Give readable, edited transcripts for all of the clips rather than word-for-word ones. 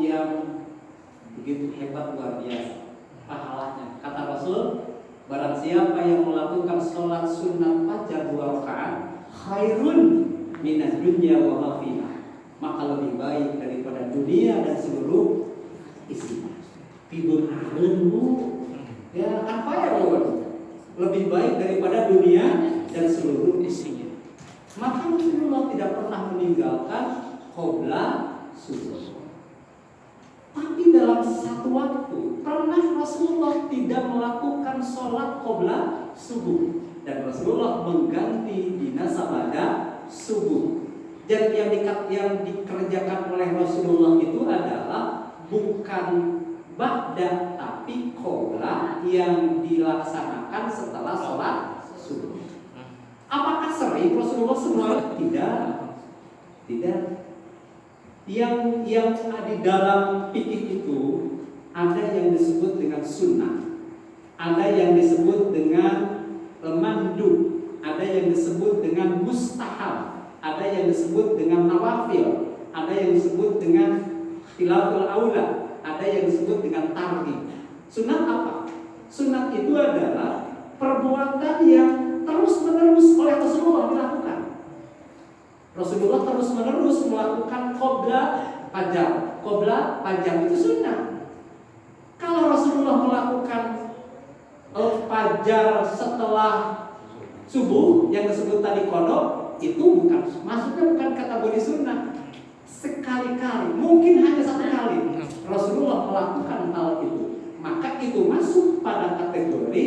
yang begitu hebat, luar biasa pahalanya. Kata Rasul, barang siapa yang melakukan sholat sunat fajar 2 rakaat khairun minad dunya wa ma fiha, maka lebih baik daripada dunia dan seluruh isinya. Tidur bu, ya apa ya lebih baik daripada dunia dan seluruh isinya. Maka Rasulullah tidak pernah meninggalkan qobla subuh. Tapi dalam satu waktu pernah Rasulullah tidak melakukan sholat qobla subuh, dan Rasulullah mengganti di nasabada subuh. Dan yang dikerjakan oleh Rasulullah itu adalah bukan ba'da, tapi qobla yang dilaksanakan setelah sholat subuh. Apakah sering Rasulullah semua? Tidak. Yang di dalam fikih itu ada yang disebut dengan sunnah, ada yang disebut dengan mandub, ada yang disebut dengan mustahab, ada yang disebut dengan nawafil, ada yang disebut dengan khilaful aula, ada yang disebut dengan targhib. Sunat apa? Sunat itu adalah perbuatan yang terus-menerus oleh Rasulullah dilakukan. Rasulullah terus-menerus melakukan qobla fajar. Qobla fajar itu sunnah. Kalau Rasulullah melakukan fajar setelah subuh yang disebut tadi qodok, itu masuknya bukan kategori sunnah. Sekali-kali, mungkin hanya 1 kali Rasulullah melakukan hal itu, maka itu masuk pada kategori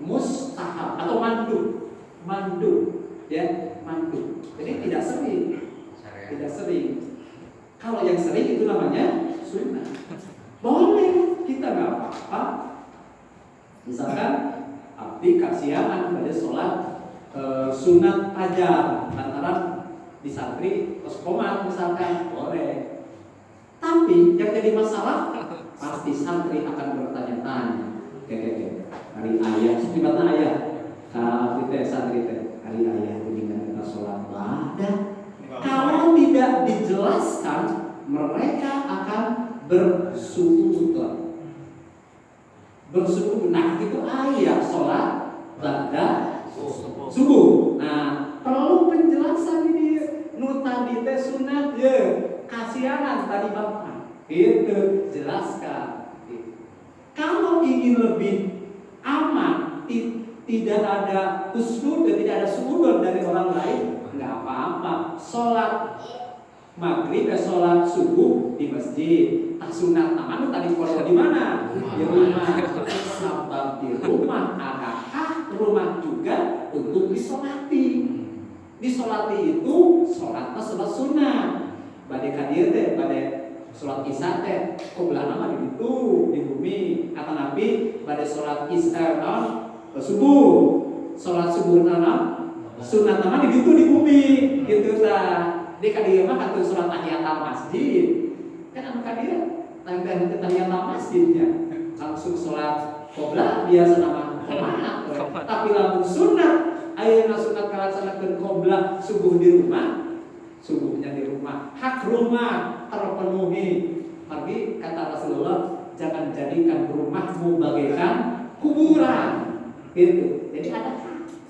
mustahab atau mandub, ya, mandub. Jadi tidak sering. Kalau yang sering itu namanya sunnah. Boleh, kita nggak apa-apa. Misalkan abdi kasihan pada sholat sunat fajar lantaran di santri terus komat misalkan, boleh. Tapi yang jadi masalah pasti santri akan bertanya-tanya. Hari ayah, sekibatnya ayah, kita santri hari ayah dengan kita sholat ada. Kalau tidak dijelaskan, mereka akan bersuudon. Nah itu ayat sholat ba'da subuh. Nah perlu penjelasan ini. Tadi teh sunat ya, kasihanan tadi bapak. Itu jelaskan. Kalau ingin lebih aman, tidak ada usnud dan tidak ada suudon dari orang lain, nggak apa-apa. Sholat maghrib sholat subuh di masjid. Sunat namanya tadi kalau di mana? Di rumah. Sabab di rumah, adakah rumah juga untuk disolati? Disolati itu sholatnya sholat sunnah. Badai kadir teh, badai sholat isya teh, qobla nama di itu di bumi. Kata Nabi, badai sholat isya subuh, sholat subuh nama sunat nama di itu di bumi. Gitu ta. Di kadir mah kata sholat tahiyatul masjid. Kan anu kadir tahiyatul masjidnya langsung sholat qobla biasa nama tapi langsung sunat. Ayeuna sunat kalaksanakeun qobla subuh di rumah, subuhnya di rumah, hak rumah terpenuhi. Tapi kata Rasulullah, jangan jadikan rumahmu bagaikan kuburan. Gitu. Jadi ada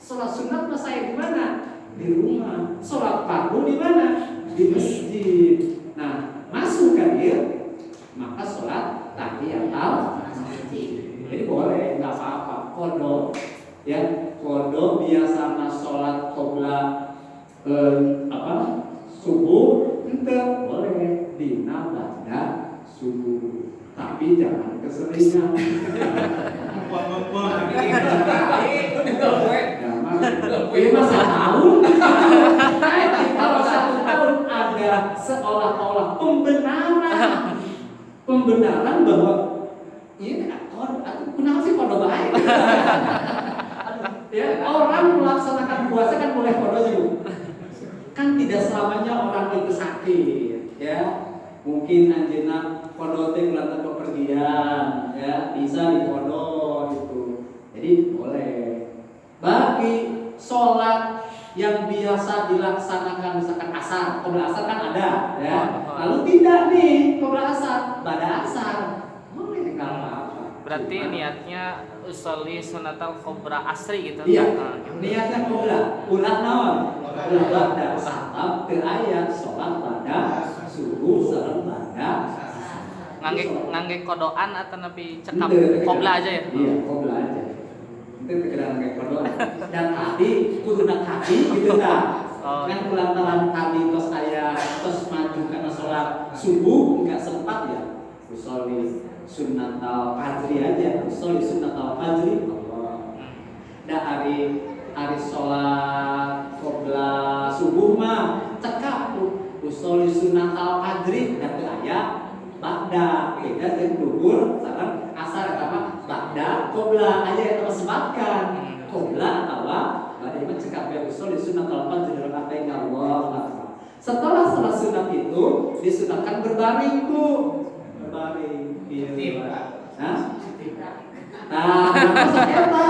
sholat sunat mah saya di mana? Di rumah. Sholat fardu di mana? Di masjid. Nah, masuk kan dia, maka sholat tahiyatul masjid. Jadi boleh, nggak apa-apa. Qodho, ya. Qodho biasana sholat qobla subuh ente boleh dina ba'da subuh, tapi jangan keseringan. Ini masa tahun. Kalau 1 tahun ada seolah-olah pembenaran bahwa ini kenapa sih qodho baik? Ya, orang melaksanakan puasa kan boleh qodho juga. Kan tidak selamanya orang itu sakit, ya. Mungkin anjeunna qodho teh kelihatan bepergian, ya, bisa diqodho gitu. Jadi boleh. Bagi sholat yang biasa dilaksanakan misalkan asar. Qobla asar kan ada, ya. Lalu tidak nih qobla asar, ba'da asar. Boleh enggak apa-apa. Berarti niatnya usolli sunatal qobra asri gitu. Iya. Niatnya qobla, ulah naon? Ulah ba'da sabab teu aya salat ba'da subuh sareng ba'da ngangge kodoan atau nabi cekap qobla aja ya? Iya, qobla aja. Itu kegedean ngangge kodoan. Dan tadi kuduna kaki gitu dah. Kan lantaran tadi tos aya tos maju karena sholat subuh enggak sempat ya. Usolli sunnatal fajri aja. Usolli sunnatal fajri. Da hari sholat qobla subuh mah cekap usolli sunnatal fajri dan teu aya ba'da beda jeung duhur sareng asar eta ba'da qobla aya eta sebabkan qobla atawa ba'da mah cekap ya usolli sunnatal fajri rakaatain Allahu akbar. Setelah salat sunat itu disunatkan berbaring Bu. Berbaring. Iya. Hah? Nah, eta.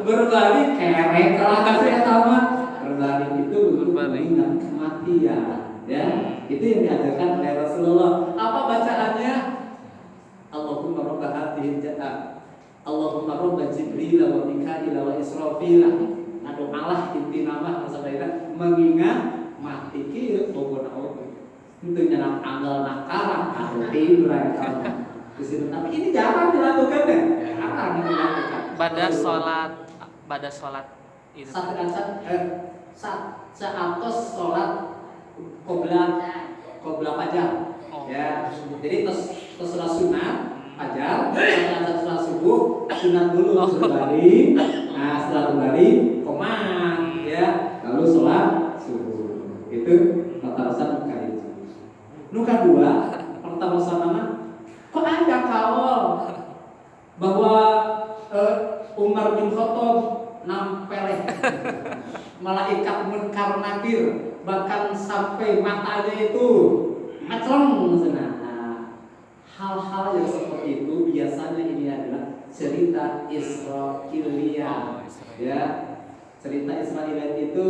Berbaring kerek lah eta mah. Berbaring itu untuk mengingat kematian, ya. Itu yang diajarkan oleh Rasulullah. Apa bacaannya? Allahumma rabb hadhihi jannah. Allahumma rabb Jibril wa Mikail wa Israfil. Adu Allah inti nama saudara mengingat mati kieu pokona oge. Itu nyanang anggal nakara anu tidur eta. Tapi ini jarang dilakukan deh. Jarang dilakukan. Pada sholat itu. Saatos sholat qobla fajar. Ya. Jadi tos sholat sunat fajar, sholat subuh sunat dulu berbaring. Nah, setelah berbaring komang ya, lalu sholat subuh. Itu tatasan kali. Nu kadua, pertama sama kok ada kawal bahwa Umar bin Khattab nampeleh malaikat munkar nakir bahkan sampai matanya itu ngeclong sana. Hal-hal yang seperti itu biasanya ini adalah cerita Israiliyah. Ya, cerita Israiliyah itu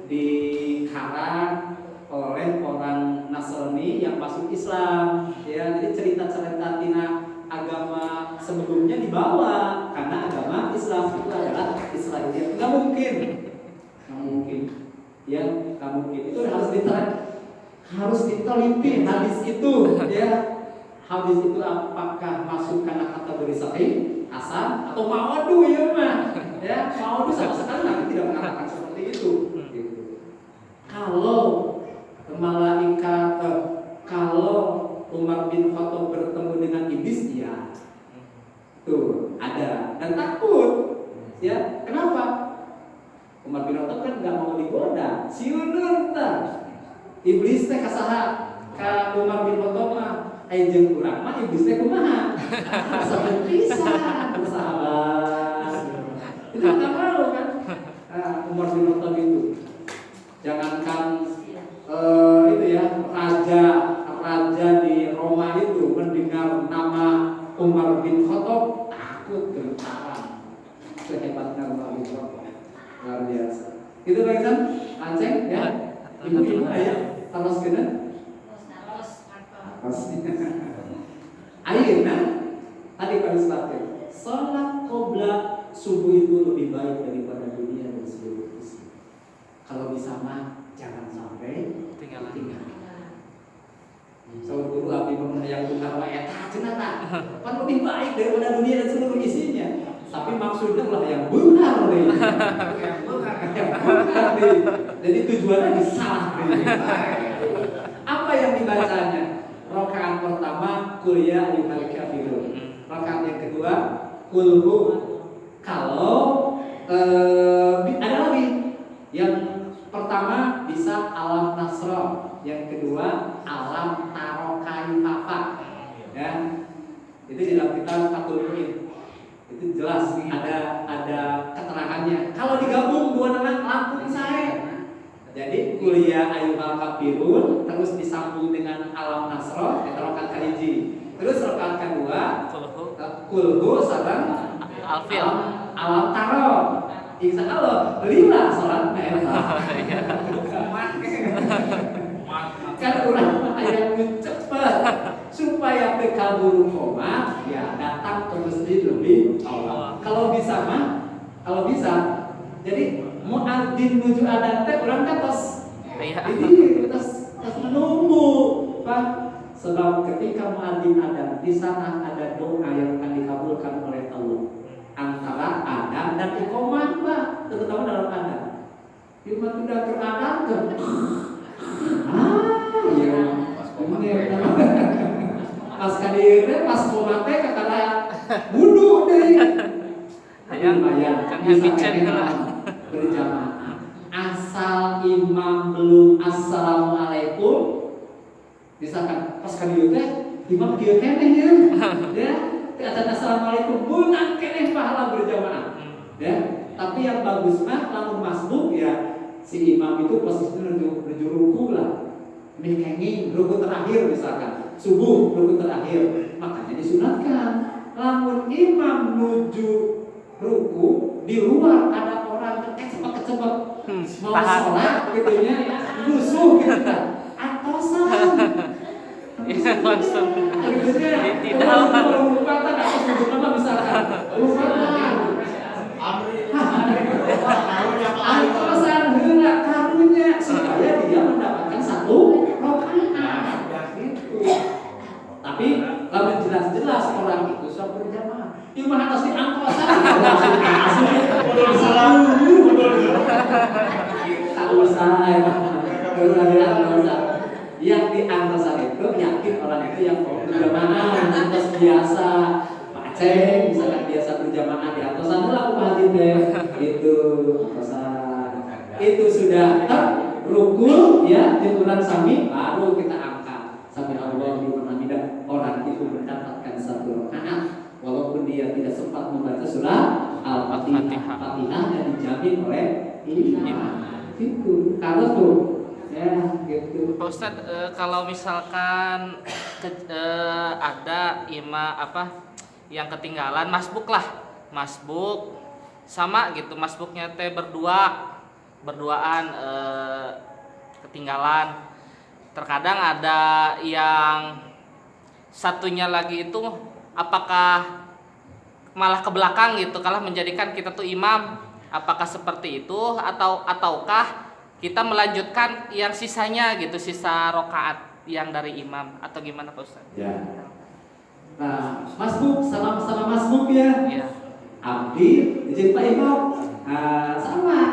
dikarang oleh orang Nasrani yang masuk Islam. Ya, jadi cerita-cerita tina agama sebelumnya dibawa karena agama Islam itu adalah Israiliyah. Nggak mungkin, ya nggak mungkin. Itu harus diteliti hadis itu, ya. Hadis itu apakah masuk karena kategori sahih, hasan atau ma'adu ya mah? Ya, ma'adu sama sekali Nabi tidak mengatakan seperti itu. Gitu. Kalau malaikat, kalau Umar bin Khattab bertemu dengan iblis, ya, tuh ada dan takut, ya. Kenapa? Umar bin Khattab kan nggak mau digoda, siunun tah. Iblis teh kasaha ka Umar bin Khattab mah. Jeung urang mah iblis teh kumaha? Sampai pisan bersahabat. Itu enggak mau kan? Umar bin Khattab itu. Jangankan itu ya, raja di Roma itu mendengar nama Umar bin Khattab takut gemetaran. Sehebatnya Umar bin Khattab. Luar biasa. Itu kan Aceng ya? Ibu ya, terus kena akhirnya tadi kali sepakat sholat qobla subuh itu lebih baik daripada dunia dan seluruh isi. Kalau bisa mah jangan sampai tinggal. Saur guru abdi yang tukar wa eta cenah kan lebih baik daripada dunia dan seluruh isinya. Tapi maksudnya lah yang benar nih. Yang benar nih. Jadi tujuannya salah nih. Apa yang dibacanya? Rakaat pertama qul ya ayyuhal kafirun. Rakaat yang kedua qul hu. Kalau ada lagi yang pertama bisa alam nasra, yang kedua alam tarokai fafa. Ya. Itu di dalam kitab Fathul Muin. Itu jelas ada keterangannya. Kalau digabung dua nama langsung saya. Jadi kuliah ayyuhal kafirun terus disambung dengan alam nasro itu rakaat kahiji. Terus rakaat kedua kulhu sareng alam taro. Insya Allah lila sholat merah. Kan orang ayat cepat supaya tekabur koma ya datang ke masjid lebih awal. Kalau bisa jadi muadzin menuju adzan teh orang kan tos ini tos menunggu Pak. Sebab ketika muadzin adzan di sana ada doa yang akan dikabulkan oleh Allah antara adzan dan iqamah Pak, terutama dalam adzan. Cuma sudah teradzan iya. Pas kadieu teh pas koma teh kakara wudu deui. Lumayan kan bisa bicara lah. berjamaah. Asal imam belum assalamualaikum, misalkan pas kadieu teh imam kieu keneh ya. Ya, kata assalamualaikum beunang keneh pahala berjamaah. Ya, tapi yang bagus mah lamun masbuk ya si imam itu posisinya menuju ruku lah. Mengenging ruku terakhir misalkan subuh ruku terakhir, makanya disunatkan lamun imam menuju ruku di luar ada orang kecepat mau sholat gitunya rusuh gitu kan antosan langsung tidak lumpatan atau sebut nama misalkan lumpatan antosan hendak karunya supaya dia mendapatkan satu rakaat gitu. Tapi kalau jelas-jelas orang itu sudah berjamaah imam harus diangkosan yang diangkosan itu yakin orang itu yang berjamaah terus biasa paceng misalkan biasa berjamaah di angkosan lah haji teh itu angkosan itu sudah rukun ya jemuran sami baru kita angkat sampai Allah dimana orang itu mendapatkan satu rakaat walaupun dia tidak sempat membaca surah Al-Fatihah yang dijamin oleh imam. Itu kalau tuh ya gitu. Pak Ustadz, kalau misalkan ada imam yang ketinggalan masbuk sama gitu masbuknya teh berduaan ketinggalan. Terkadang ada yang satunya lagi itu apakah malah ke belakang gitu kalah menjadikan kita tuh imam, apakah seperti itu ataukah kita melanjutkan yang sisanya gitu, sisa rokaat yang dari imam atau gimana Pak Ustaz? Ya. Nah, masbuk sama masbuk ya. Iya. Abdi dijemput imam. Sama